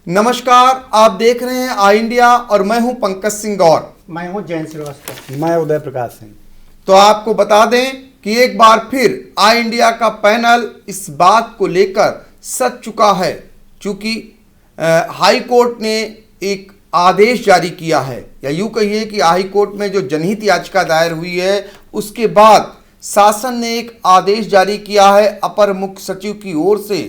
नमस्कार, आप देख रहे हैं आई इंडिया और मैं हूं पंकज सिंह गौर। मैं हूं जैन श्रीवास्तव। मैं उदय प्रकाश सिंह। तो आपको बता दें कि एक बार फिर आई इंडिया का पैनल इस बात को लेकर सच चुका है, चूंकि हाई कोर्ट ने एक आदेश जारी किया है, या यूं कहिए कि हाई कोर्ट में जो जनहित याचिका दायर हुई है उसके बाद शासन ने एक आदेश जारी किया है। अपर मुख्य सचिव की ओर से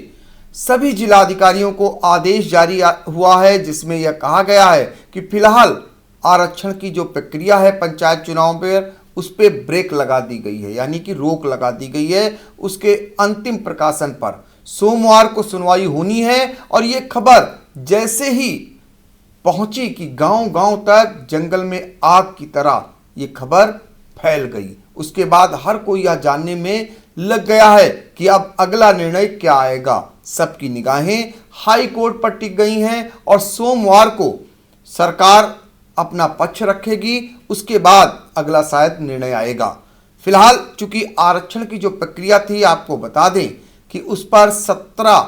सभी जिलाधिकारियों को आदेश जारी हुआ है, जिसमें यह कहा गया है कि फिलहाल आरक्षण की जो प्रक्रिया है पंचायत चुनाव पर, उस पर ब्रेक लगा दी गई है, यानी कि रोक लगा दी गई है। उसके अंतिम प्रकाशन पर सोमवार को सुनवाई होनी है। और ये खबर जैसे ही पहुंची कि गांव-गांव तक जंगल में आग की तरह ये खबर फैल गई, उसके बाद हर कोई यह जानने में लग गया है कि अब अगला निर्णय क्या आएगा। सबकी निगाहें हाई कोर्ट पर टिक गई हैं और सोमवार को सरकार अपना पक्ष रखेगी, उसके बाद अगला शायद निर्णय आएगा। फिलहाल चूंकि आरक्षण की जो प्रक्रिया थी, आपको बता दें कि उस पर 17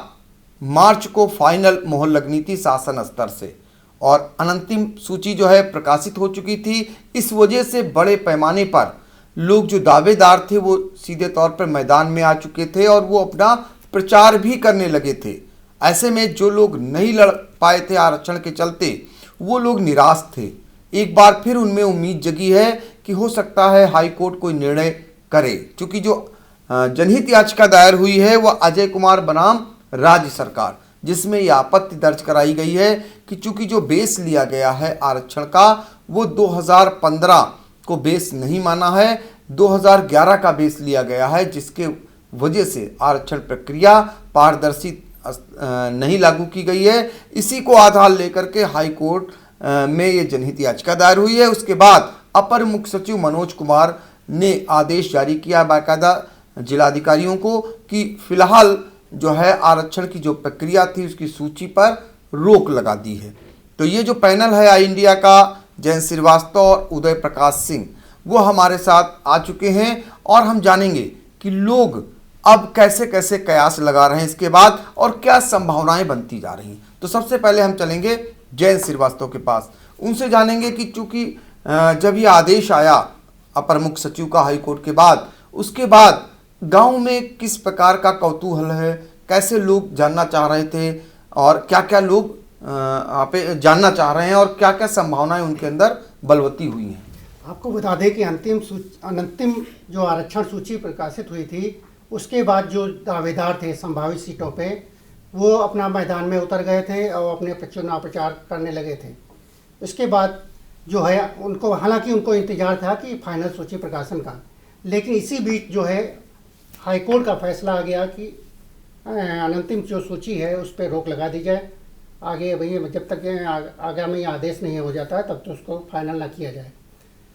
मार्च को फाइनल मोहर लगनी थी शासन स्तर से, और अंतिम सूची जो है प्रकाशित हो चुकी थी। इस वजह से बड़े पैमाने पर लोग जो दावेदार थे वो सीधे तौर पर मैदान में आ चुके थे और वो अपना प्रचार भी करने लगे थे। ऐसे में जो लोग नहीं लड़ पाए थे आरक्षण के चलते, वो लोग निराश थे। एक बार फिर उनमें उम्मीद जगी है कि हो सकता है हाई कोर्ट कोई निर्णय करे, क्योंकि जो जनहित याचिका दायर हुई है वह अजय कुमार बनाम राज्य सरकार, जिसमें यह आपत्ति दर्ज कराई गई है कि चूंकि जो बेस लिया गया है आरक्षण का वो 2015 को बेस नहीं माना है, 2011 का बेस लिया गया है, जिसके वजह से आरक्षण प्रक्रिया पारदर्शी नहीं लागू की गई है। इसी को आधार लेकर के हाई कोर्ट में ये जनहित याचिका दायर हुई है। उसके बाद अपर मुख्य सचिव मनोज कुमार ने आदेश जारी किया बाकायदा जिलाधिकारियों को कि फिलहाल जो है आरक्षण की जो प्रक्रिया थी उसकी सूची पर रोक लगा दी है। तो ये जो पैनल है आई इंडिया का, जैन श्रीवास्तव और उदय प्रकाश सिंह, वो हमारे साथ आ चुके हैं और हम जानेंगे कि लोग अब कैसे कैसे कयास लगा रहे हैं इसके बाद और क्या संभावनाएं बनती जा रही हैं। तो सबसे पहले हम चलेंगे जैन श्रीवास्तव के पास, उनसे जानेंगे कि चूंकि जब ये आदेश आया अपर मुख्य सचिव का हाई कोर्ट के बाद, उसके बाद गांव में किस प्रकार का कौतूहल है, कैसे लोग जानना चाह रहे थे और क्या क्या लोग जानना चाह रहे हैं और क्या क्या संभावनाएं उनके अंदर बलवती हुई हैं। आपको बता दें कि अंतिम जो आरक्षण सूची प्रकाशित हुई थी, उसके बाद जो दावेदार थे संभावित सीटों पे, वो अपना मैदान में उतर गए थे और अपने चुनाव प्रचार करने लगे थे। उसके बाद जो है उनको, हालांकि उनको इंतजार था कि फाइनल सूची प्रकाशन का, लेकिन इसी बीच जो है हाई कोर्ट का फैसला आ गया कि अंतिम जो सूची है उस पर रोक लगा दी जाए। आगे भैया जब तक आगामी आदेश नहीं हो जाता है तब तो उसको फाइनल ना किया जाए।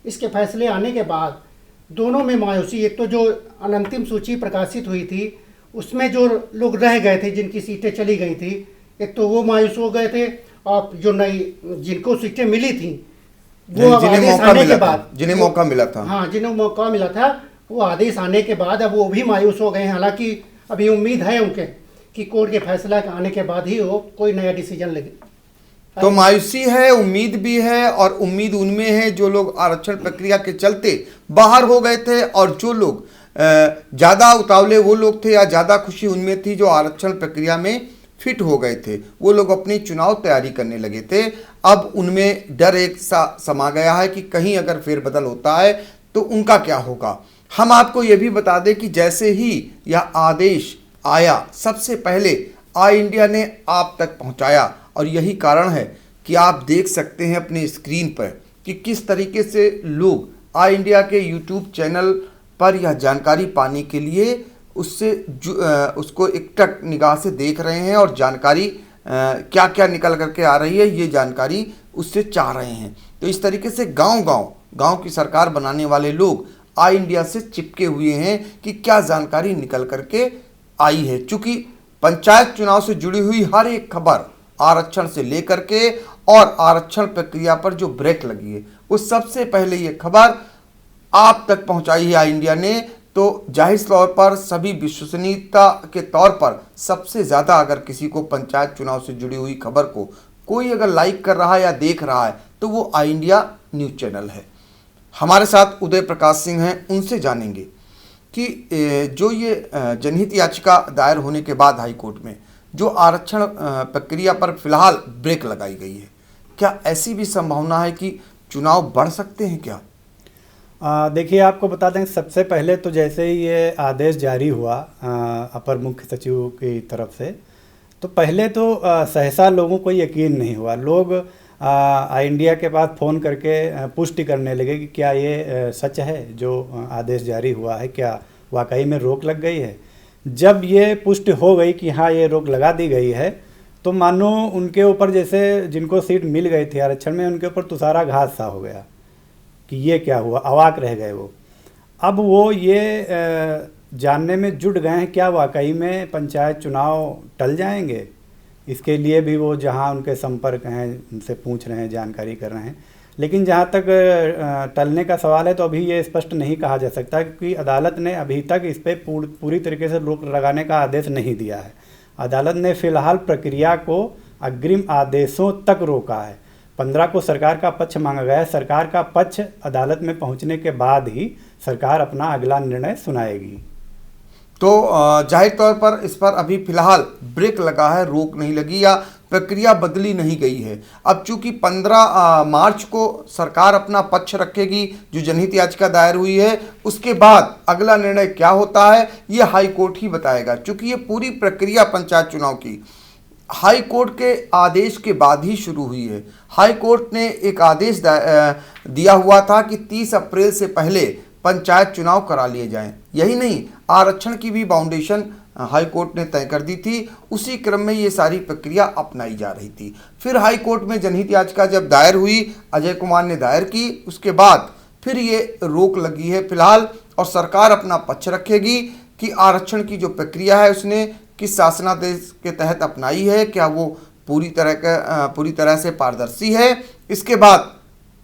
इसके फैसले आने के बाद दोनों में मायूसी, एक तो जो अंतिम सूची प्रकाशित हुई थी उसमें जो लोग रह गए थे, जिनकी सीटें चली गई थी, एक तो वो मायूस हो गए थे, और जो नई जिनको सीटें मिली थी वो आदेश आने के बाद, जिन्हें मौका मिला था, हाँ जिन्हें मौका मिला था, वो आदेश आने के बाद अब वो भी मायूस हो गए हैं। हालांकि अभी उम्मीद है उनके कि कोर्ट के फैसला आने के बाद ही वो कोई नया डिसीजन लेंगे। तो मायूसी है, उम्मीद भी है, और उम्मीद उनमें है जो लोग आरक्षण प्रक्रिया के चलते बाहर हो गए थे, और जो लोग ज़्यादा उतावले वो लोग थे या ज़्यादा खुशी उनमें थी जो आरक्षण प्रक्रिया में फिट हो गए थे, वो लोग अपनी चुनाव तैयारी करने लगे थे। अब उनमें डर एक सा समा गया है कि कहीं अगर फेरबदल होता है तो उनका क्या होगा। हम आपको ये भी बता दें कि जैसे ही यह आदेश आया, सबसे पहले आई इंडिया ने आप तक पहुंचाया, और यही कारण है कि आप देख सकते हैं अपने स्क्रीन पर कि किस तरीके से लोग आई इंडिया के यूट्यूब चैनल पर यह जानकारी पाने के लिए उसको एकटक निगाह से देख रहे हैं, और जानकारी क्या क्या निकल करके आ रही है ये जानकारी उससे चाह रहे हैं। तो इस तरीके से गांव की सरकार बनाने वाले लोग आई इंडिया से चिपके हुए हैं कि क्या जानकारी निकल करके आई है। चूंकि पंचायत चुनाव से जुड़ी हुई हर एक खबर आरक्षण से लेकर के और आरक्षण प्रक्रिया पर जो ब्रेक लगी है, वो सबसे पहले ये खबर आप तक पहुंचाई है आई इंडिया ने, तो जाहिर तौर पर सभी विश्वसनीयता के तौर पर सबसे ज़्यादा अगर किसी को पंचायत चुनाव से जुड़ी हुई खबर को कोई अगर लाइक कर रहा है या देख रहा है तो वो आई इंडिया न्यूज़ चैनल है। हमारे साथ उदय प्रकाश सिंह हैं, उनसे जानेंगे कि जो ये जनहित याचिका दायर होने के बाद हाई कोर्ट में जो आरक्षण प्रक्रिया पर फिलहाल ब्रेक लगाई गई है, क्या ऐसी भी संभावना है कि चुनाव बढ़ सकते हैं क्या? देखिए, आपको बता दें, सबसे पहले तो जैसे ही ये आदेश जारी हुआ अपर मुख्य सचिव की तरफ से, तो पहले तो सहसा लोगों को यकीन नहीं हुआ। लोग आई इंडिया के पास फ़ोन करके पुष्टि करने लगे कि क्या ये सच है जो आदेश जारी हुआ है, क्या वाकई में रोक लग गई है। जब ये पुष्टि हो गई कि हाँ ये रोक लगा दी गई है, तो मानो उनके ऊपर जैसे जिनको सीट मिल गई थी आरक्षण में, उनके ऊपर तुषारा घात सा हो गया कि ये क्या हुआ, अवाक रह गए वो। अब वो ये जानने में जुट गए हैं क्या वाकई में पंचायत चुनाव टल जाएंगे। इसके लिए भी वो जहां उनके संपर्क हैं उनसे पूछ रहे हैं, जानकारी कर रहे हैं। लेकिन जहां तक टलने का सवाल है तो अभी ये स्पष्ट नहीं कहा जा सकता, क्योंकि अदालत ने अभी तक इस पर पूरी तरीके से रोक लगाने का आदेश नहीं दिया है। अदालत ने फिलहाल प्रक्रिया को अग्रिम आदेशों तक रोका है। 15 को सरकार का पक्ष मांगा गया है। सरकार का पक्ष अदालत में पहुंचने के बाद ही सरकार अपना अगला निर्णय सुनाएगी। तो जाहिर तौर पर इस पर अभी फिलहाल ब्रेक लगा है, रोक नहीं लगी या प्रक्रिया बदली नहीं गई है। अब चूंकि 15 मार्च को सरकार अपना पक्ष रखेगी जो जनहित याचिका दायर हुई है, उसके बाद अगला निर्णय क्या होता है ये हाई कोर्ट ही बताएगा। चूंकि ये पूरी प्रक्रिया पंचायत चुनाव की हाई कोर्ट के आदेश के बाद ही शुरू हुई है। हाई कोर्ट ने एक आदेश दिया हुआ था कि 30 अप्रैल से पहले पंचायत चुनाव करा लिए जाएं। यही नहीं, आरक्षण की भी बाउंडेशन हाई कोर्ट ने तय कर दी थी। उसी क्रम में ये सारी प्रक्रिया अपनाई जा रही थी। फिर हाई कोर्ट में जनहित याचिका जब दायर हुई, अजय कुमार ने दायर की, उसके बाद फिर ये रोक लगी है फिलहाल, और सरकार अपना पक्ष रखेगी कि आरक्षण की जो प्रक्रिया है उसने किस शासनादेश के तहत अपनाई है, क्या वो पूरी तरह से पारदर्शी है। इसके बाद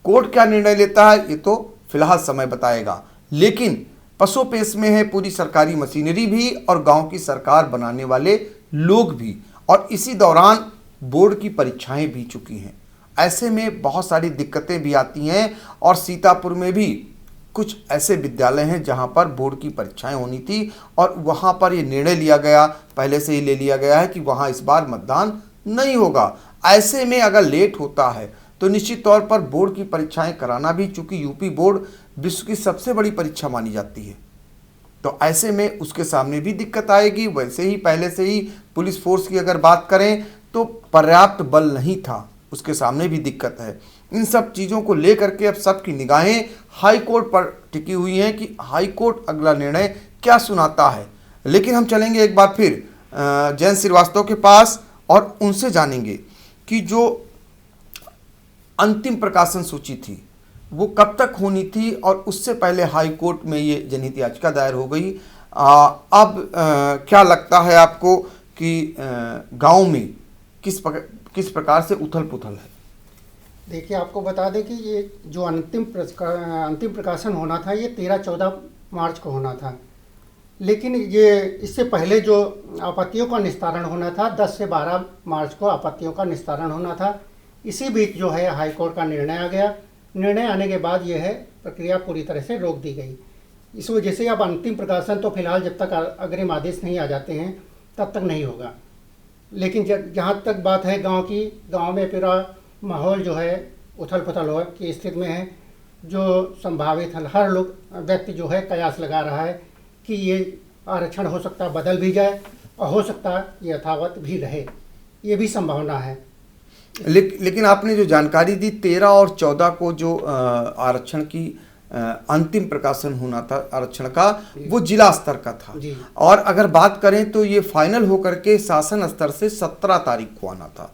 कोर्ट क्या निर्णय लेता है ये तो फिलहाल समय बताएगा। लेकिन पसोपेश में है पूरी सरकारी मशीनरी भी और गांव की सरकार बनाने वाले लोग भी, और इसी दौरान बोर्ड की परीक्षाएं भी चुकी हैं। ऐसे में बहुत सारी दिक्कतें भी आती हैं, और सीतापुर में भी कुछ ऐसे विद्यालय हैं जहां पर बोर्ड की परीक्षाएं होनी थी, और वहां पर ये निर्णय लिया गया, पहले से ही ले लिया गया है कि वहां इस बार मतदान नहीं होगा। ऐसे में अगर लेट होता है तो निश्चित तौर पर बोर्ड की परीक्षाएं कराना भी, चूंकि यूपी बोर्ड विश्व की सबसे बड़ी परीक्षा मानी जाती है, तो ऐसे में उसके सामने भी दिक्कत आएगी। वैसे ही पहले से ही पुलिस फोर्स की अगर बात करें तो पर्याप्त बल नहीं था, उसके सामने भी दिक्कत है। इन सब चीज़ों को लेकर के अब सबकी निगाहें हाई कोर्ट पर टिकी हुई हैं कि हाई कोर्ट अगला निर्णय क्या सुनाता है। लेकिन हम चलेंगे एक बार फिर जयंत श्रीवास्तव के पास और उनसे जानेंगे कि जो अंतिम प्रकाशन सूची थी वो कब तक होनी थी, और उससे पहले हाई कोर्ट में ये जनहित याचिका दायर हो गई। अब क्या लगता है आपको कि गांव में किस प्रकार से उथल पुथल है? देखिए, आपको बता दें कि ये जो अंतिम प्रकाशन होना था ये 13-14 मार्च को होना था, लेकिन ये इससे पहले जो आपत्तियों का निस्तारण होना था 10 से 12 मार्च को आपत्तियों का निस्तारण होना था। इसी बीच जो है हाई कोर्ट का निर्णय आ गया। निर्णय आने के बाद यह है प्रक्रिया पूरी तरह से रोक दी गई। इस वजह से अब अंतिम प्रकाशन तो फिलहाल जब तक अग्रिम आदेश नहीं आ जाते हैं तब तक नहीं होगा। लेकिन जहाँ तक बात है गांव की, गांव में पूरा माहौल जो है उथल पुथल हो की स्थिति में है। जो संभावित हर लोग व्यक्ति जो है कयास लगा रहा है कि ये आरक्षण हो सकता है बदल भी जाए और हो सकता है ये यथावत भी रहे, ये भी संभावना है। लेकिन आपने जो जानकारी दी 13 और 14 को जो आरक्षण की अंतिम प्रकाशन होना था आरक्षण का, वो जिला स्तर का था, और अगर बात करें तो ये फाइनल होकर के शासन स्तर से 17 तारीख को आना था।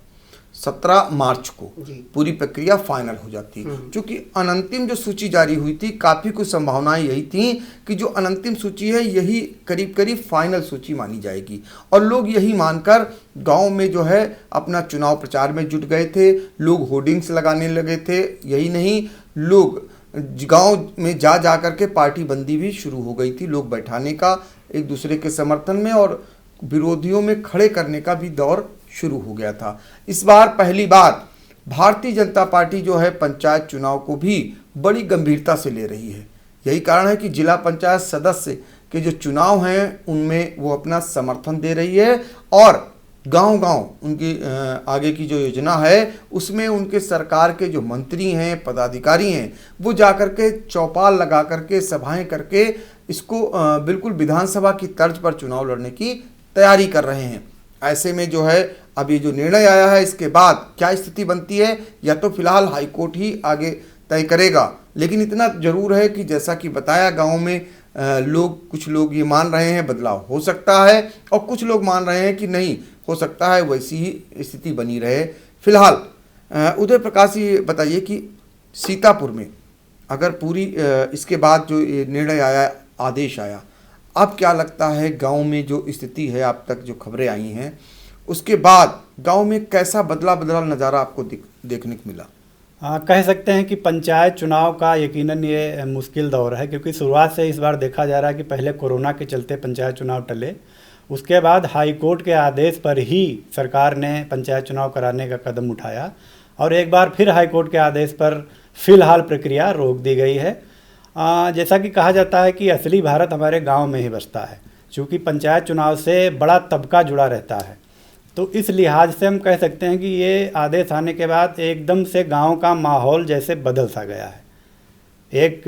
17 मार्च को पूरी प्रक्रिया फाइनल हो जाती। क्योंकि अनंतिम जो सूची जारी हुई थी, काफ़ी कुछ संभावनाएं यही थी कि जो अनंतिम सूची है यही करीब करीब फाइनल सूची मानी जाएगी, और लोग यही मानकर गांव में जो है अपना चुनाव प्रचार में जुट गए थे। लोग होर्डिंग्स लगाने लगे थे। यही नहीं, लोग गांव में जा जा करके पार्टी बंदी भी शुरू हो गई थी, लोग बैठाने का एक दूसरे के समर्थन में और विरोधियों में खड़े करने का भी दौर शुरू हो गया था। इस बार पहली बार भारतीय जनता पार्टी जो है पंचायत चुनाव को भी बड़ी गंभीरता से ले रही है। यही कारण है कि जिला पंचायत सदस्य के जो चुनाव हैं उनमें वो अपना समर्थन दे रही है और गांव-गांव उनकी आगे की जो योजना है उसमें उनके सरकार के जो मंत्री हैं, पदाधिकारी हैं, वो जा कर के चौपाल लगा करके सभाएं करके इसको बिल्कुल विधानसभा की तर्ज पर चुनाव लड़ने की तैयारी कर रहे हैं। ऐसे में जो है अब ये जो निर्णय आया है इसके बाद क्या स्थिति बनती है या तो फिलहाल हाईकोर्ट ही आगे तय करेगा, लेकिन इतना जरूर है कि जैसा कि बताया गांव में कुछ लोग ये मान रहे हैं बदलाव हो सकता है और कुछ लोग मान रहे हैं कि नहीं हो सकता है वैसी ही स्थिति बनी रहे। फिलहाल उदय प्रकाश ये बताइए कि सीतापुर में अगर पूरी इसके बाद जो ये निर्णय आया, आदेश आया, अब क्या लगता है गांव में जो स्थिति है अब तक जो खबरें आई हैं उसके बाद गांव में कैसा बदला नज़ारा आपको देखने को मिला? कह सकते हैं कि पंचायत चुनाव का यकीनन ये मुश्किल दौर है, क्योंकि शुरुआत से इस बार देखा जा रहा है कि पहले कोरोना के चलते पंचायत चुनाव टले, उसके बाद हाई कोर्ट के आदेश पर ही सरकार ने पंचायत चुनाव कराने का कदम उठाया और एक बार फिर हाई कोर्ट के आदेश पर फिलहाल प्रक्रिया रोक दी गई है। जैसा कि कहा जाता है कि असली भारत हमारे गाँव में ही बसता है, चूँकि पंचायत चुनाव से बड़ा तबका जुड़ा रहता है, तो इस लिहाज से हम कह सकते हैं कि ये आदेश आने के बाद एकदम से गांव का माहौल जैसे बदल सा गया है। एक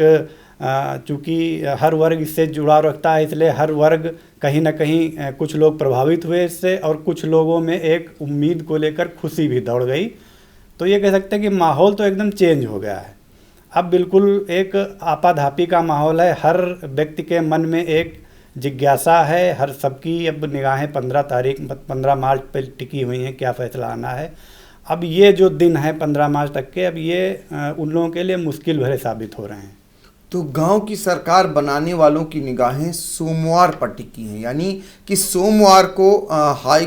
चूँकि हर वर्ग इससे जुड़ाव रखता है, इसलिए हर वर्ग कहीं ना कहीं कुछ लोग प्रभावित हुए इससे और कुछ लोगों में एक उम्मीद को लेकर खुशी भी दौड़ गई। तो ये कह सकते हैं कि माहौल तो एकदम चेंज हो गया है। अब बिल्कुल एक आपाधापी का माहौल है, हर व्यक्ति के मन में एक जिज्ञासा है, हर सबकी अब निगाहें 15 मार्च पर टिकी हुई हैं, क्या फैसला आना है। अब ये जो दिन है 15 मार्च तक के, अब ये उन लोगों के लिए मुश्किल भरे साबित हो रहे हैं। तो गांव की सरकार बनाने वालों की निगाहें सोमवार पर टिकी हैं, यानी कि सोमवार को हाई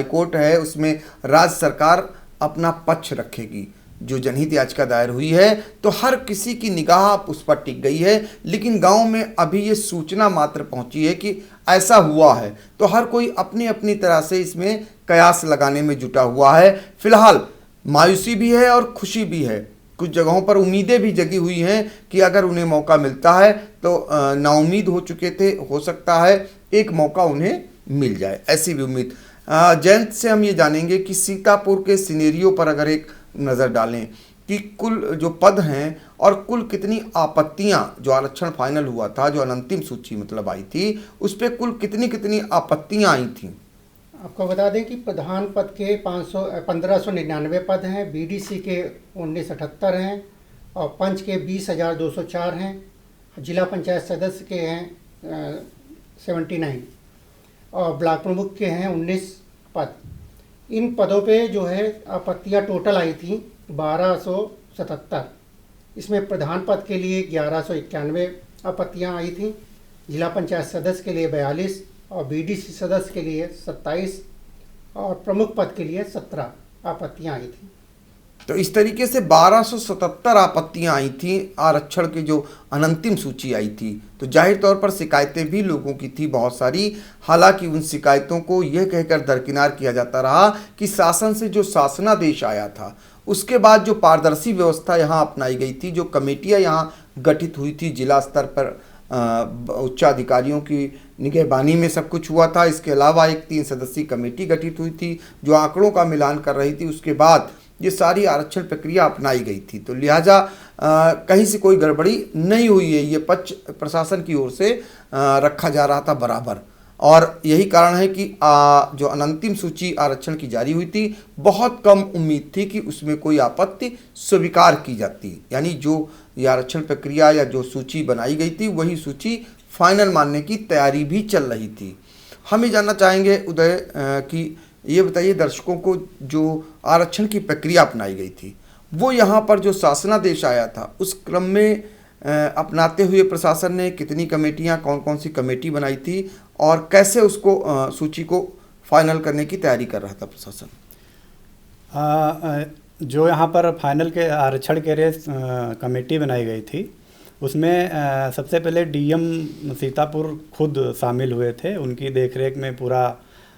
कोर्ट है उसमें राज्य सरकार अपना पक्ष रखेगी। जो जनहित याचिका दायर हुई है तो हर किसी की निगाह उस पर टिक गई है, लेकिन गांव में अभी ये सूचना मात्र पहुंची है कि ऐसा हुआ है, तो हर कोई अपनी अपनी तरह से इसमें कयास लगाने में जुटा हुआ है। फिलहाल मायूसी भी है और खुशी भी है, कुछ जगहों पर उम्मीदें भी जगी हुई हैं कि अगर उन्हें मौका मिलता है तो नाउम्मीद हो चुके थे, हो सकता है एक मौका उन्हें मिल जाए, ऐसी भी उम्मीद। जयंत से हम ये जानेंगे कि सीतापुर के सिनेरियो पर अगर एक नज़र डालें कि कुल जो पद हैं और कुल कितनी आपत्तियां, जो आरक्षण फाइनल हुआ था, जो अंतिम सूची मतलब आई थी, उस पर कुल कितनी आपत्तियां आई थीं। आपको बता दें कि प्रधान पद के 1599 पद हैं, बीडीसी के 1978 हैं और पंच के 20,204 हैं, जिला पंचायत सदस्य के हैं 79 और ब्लॉक प्रमुख के हैं 19 पद। इन पदों पे जो है आपत्तियां टोटल आई थी 1277। इसमें प्रधान पद के लिए 1191 आपत्तियां आई थी, जिला पंचायत सदस्य के लिए 42 और बीडीसी सदस्य के लिए 27 और प्रमुख पद के लिए 17 आपत्तियां आई थी। तो इस तरीके से 1277 आपत्तियां आई थी आरक्षण की जो अंतिम सूची आई थी। तो जाहिर तौर पर शिकायतें भी लोगों की थी बहुत सारी, हालांकि उन शिकायतों को यह कहकर दरकिनार किया जाता रहा कि शासन से जो शासनादेश आया था उसके बाद जो पारदर्शी व्यवस्था यहाँ अपनाई गई थी, जो कमेटियाँ यहाँ गठित हुई थी जिला स्तर पर उच्चाधिकारियों की निगहबानी में सब कुछ हुआ था। इसके अलावा एक 3 सदस्यीय कमेटी गठित हुई थी जो आंकड़ों का मिलान कर रही थी, उसके बाद ये सारी आरक्षण प्रक्रिया अपनाई गई थी। तो लिहाजा कहीं से कोई गड़बड़ी नहीं हुई है, ये पक्ष प्रशासन की ओर से रखा जा रहा था बराबर। और यही कारण है कि जो अंतिम सूची आरक्षण की जारी हुई थी, बहुत कम उम्मीद थी कि उसमें कोई आपत्ति स्वीकार की जाती, यानी जो ये आरक्षण प्रक्रिया या जो सूची बनाई गई थी वही सूची फाइनल मानने की तैयारी भी चल रही थी। हम ये जानना चाहेंगे उदय कि ये बताइए दर्शकों को, जो आरक्षण की प्रक्रिया अपनाई गई थी वो यहाँ पर जो शासनादेश आया था उस क्रम में अपनाते हुए प्रशासन ने कितनी कमेटियाँ, कौन कौन सी कमेटी बनाई थी और कैसे उसको सूची को फाइनल करने की तैयारी कर रहा था प्रशासन? जो यहाँ पर फाइनल के आरक्षण के लिए कमेटी बनाई गई थी, उसमें सबसे पहले डीएम सीतापुर खुद शामिल हुए थे। उनकी देखरेख में पूरा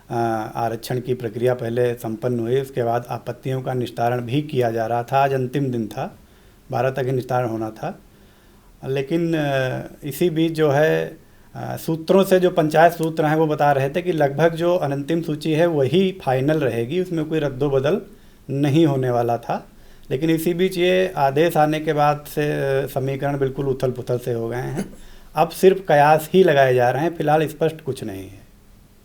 आरक्षण की प्रक्रिया पहले संपन्न हुई। उसके बाद आपत्तियों का निस्तारण भी किया जा रहा था। आज अंतिम दिन था, 12 तक ही निस्तारण होना था। लेकिन इसी बीच जो है सूत्रों से, जो पंचायत सूत्र हैं वो बता रहे थे कि लगभग जो अंतिम सूची है वही फाइनल रहेगी, उसमें कोई रद्दोबदल नहीं होने वाला था। लेकिन इसी बीच ये आदेश आने के बाद से समीकरण बिल्कुल उथल पुथल से हो गए हैं। अब सिर्फ कयास ही लगाए जा रहे हैं, फिलहाल स्पष्ट कुछ नहीं है।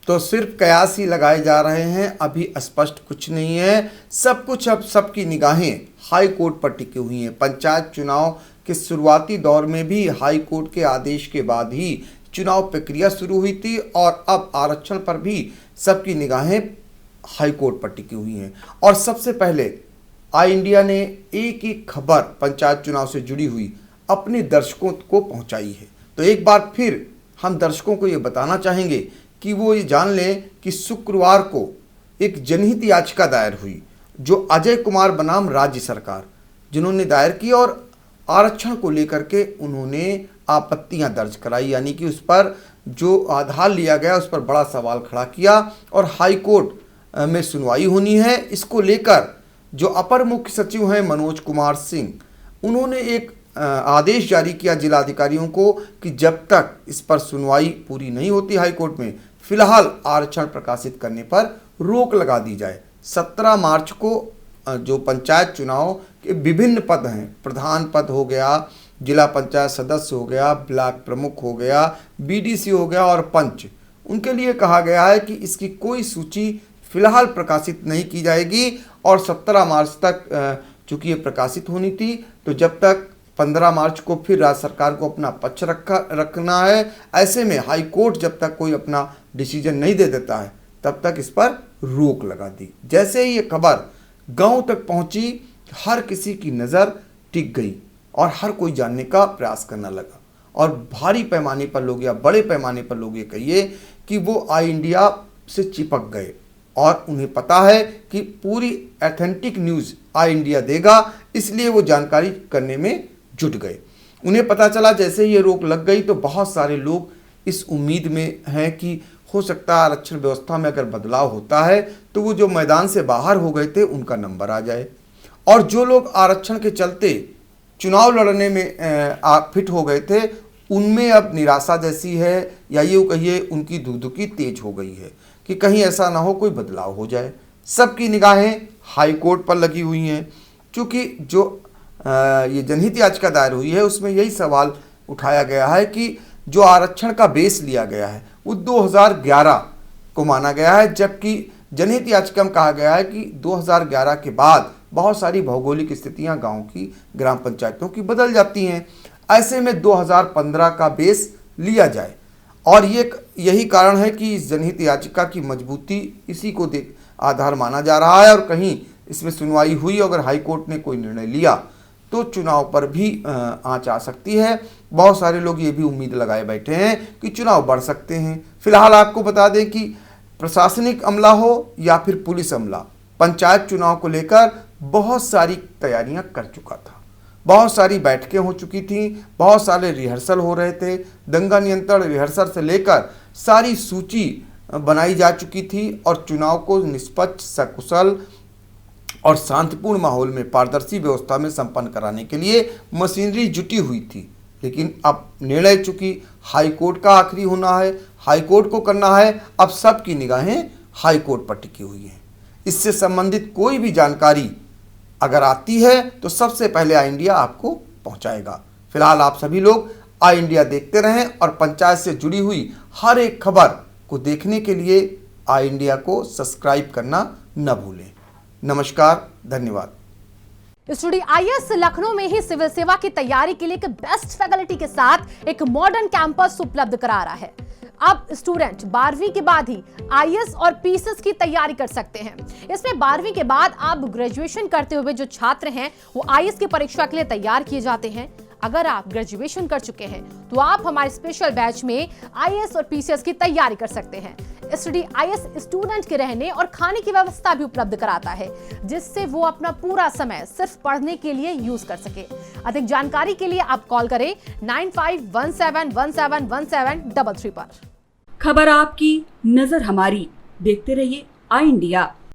तो सिर्फ कयास ही लगाए जा रहे हैं, अभी स्पष्ट कुछ नहीं है। सब कुछ अब सबकी निगाहें हाई कोर्ट पर टिकी हुई हैं। पंचायत चुनाव के शुरुआती दौर में भी हाई कोर्ट के आदेश के बाद ही चुनाव प्रक्रिया शुरू हुई थी और अब आरक्षण पर भी सबकी निगाहें हाई कोर्ट पर टिकी हुई हैं। और सबसे पहले आई इंडिया ने एक एक खबर पंचायत चुनाव से जुड़ी हुई अपने दर्शकों को पहुंचाई है। तो एक बार फिर हम दर्शकों को ये बताना चाहेंगे कि वो ये जान लें कि शुक्रवार को एक जनहित याचिका दायर हुई, जो अजय कुमार बनाम राज्य सरकार जिन्होंने दायर की और आरक्षण को लेकर के उन्होंने आपत्तियां दर्ज कराई, यानी कि उस पर जो आधार लिया गया उस पर बड़ा सवाल खड़ा किया और हाई कोर्ट में सुनवाई होनी है। इसको लेकर जो अपर मुख्य सचिव हैं मनोज कुमार सिंह, उन्होंने एक आदेश जारी किया जिलाधिकारियों को कि जब तक इस पर सुनवाई पूरी नहीं होती हाई कोर्ट में, फिलहाल आरक्षण प्रकाशित करने पर रोक लगा दी जाए। 17 मार्च को जो पंचायत चुनाव के विभिन्न पद हैं, प्रधान पद हो गया, जिला पंचायत सदस्य हो गया, ब्लॉक प्रमुख हो गया, बीडीसी हो गया और पंच, उनके लिए कहा गया है कि इसकी कोई सूची फिलहाल प्रकाशित नहीं की जाएगी और 17 मार्च तक चूँकि ये प्रकाशित होनी थी, तो जब तक 15 मार्च को फिर राज्य सरकार को अपना पक्ष रखना है। ऐसे में हाई कोर्ट जब तक कोई अपना डिसीजन नहीं दे देता है तब तक इस पर रोक लगा दी। जैसे ही ये खबर गांव तक पहुंची, हर किसी की नज़र टिक गई और हर कोई जानने का प्रयास करने लगा और भारी पैमाने पर लोग या बड़े पैमाने पर लोग ये कहिए कि वो आई इंडिया से चिपक गए और उन्हें पता है कि पूरी ऑथेंटिक न्यूज़ आई इंडिया देगा, इसलिए वो जानकारी करने में जुट गए। उन्हें पता चला जैसे ये रोक लग गई तो बहुत सारे लोग इस उम्मीद में हैं कि हो सकता है आरक्षण व्यवस्था में अगर बदलाव होता है तो वो जो मैदान से बाहर हो गए थे उनका नंबर आ जाए, और जो लोग आरक्षण के चलते चुनाव लड़ने में फिट हो गए थे उनमें अब निराशा जैसी है, या ये कहिए उनकी धुकधुकी तेज हो गई है कि कहीं ऐसा ना हो कोई बदलाव हो जाए। सबकी निगाहें हाई कोर्ट पर लगी हुई हैं, क्योंकि जो ये जनहित याचिका दायर हुई है उसमें यही सवाल उठाया गया है कि जो आरक्षण का बेस लिया गया है वो 2011 को माना गया है, जबकि जनहित याचिका में कहा गया है कि 2011 के बाद बहुत सारी भौगोलिक स्थितियां गांव की ग्राम पंचायतों की बदल जाती हैं। ऐसे में 2015 का बेस लिया जाए और यही कारण है कि इस जनहित याचिका की मजबूती इसी को आधार माना जा रहा है। और कहीं इसमें सुनवाई हुई, अगर हाई कोर्ट ने कोई निर्णय लिया तो चुनाव पर भी आंच आ सकती है। बहुत सारे लोग ये भी उम्मीद लगाए बैठे हैं कि चुनाव बढ़ सकते हैं। फिलहाल आपको बता दें कि प्रशासनिक अमला हो या फिर पुलिस अमला, पंचायत चुनाव को लेकर बहुत सारी तैयारियां कर चुका था, बहुत सारी बैठकें हो चुकी थी, बहुत सारे रिहर्सल हो रहे थे। दंगा नियंत्रण रिहर्सल से लेकर सारी सूची बनाई जा चुकी थी और चुनाव को निष्पक्ष, सकुशल और शांतिपूर्ण माहौल में पारदर्शी व्यवस्था में संपन्न कराने के लिए मशीनरी जुटी हुई थी। लेकिन अब निर्णय चूंकि हाई कोर्ट का आखिरी होना है, हाई कोर्ट को करना है, अब सबकी निगाहें हाई कोर्ट पर टिकी हुई हैं। इससे संबंधित कोई भी जानकारी अगर आती है तो सबसे पहले आई इंडिया आपको पहुंचाएगा। फिलहाल आप सभी लोग आई इंडिया देखते रहें और पंचायत से जुड़ी हुई हर एक खबर को देखने के लिए आई इंडिया को सब्सक्राइब करना न भूलें। नमस्कार, धन्यवाद। स्टूडियो आईएएस लखनऊ में ही सिविल सेवा की तैयारी के लिए एक बेस्ट फैकल्टी के साथ एक मॉडर्न कैंपस उपलब्ध करा रहा है। अब स्टूडेंट 12वीं के बाद ही आईएएस और पीसीएस की तैयारी कर सकते हैं। इसमें 12वीं के बाद आप ग्रेजुएशन करते हुए जो छात्र हैं वो आईएएस की परीक्षा के लिए तैयार किए जाते हैं। अगर आप ग्रेजुएशन कर चुके हैं तो आप हमारे स्पेशल बैच में आईएएस और पीसीएस की तैयारी कर सकते हैं। स्टडी आईएएस स्टूडेंट के रहने और खाने की व्यवस्था भी उपलब्ध कराता है, जिससे वो अपना पूरा समय सिर्फ पढ़ने के लिए यूज कर सके। अधिक जानकारी के लिए आप कॉल करें 9517171733 पर। खबर आपकी, नजर हमारी। देखते रहिए आई इंडिया।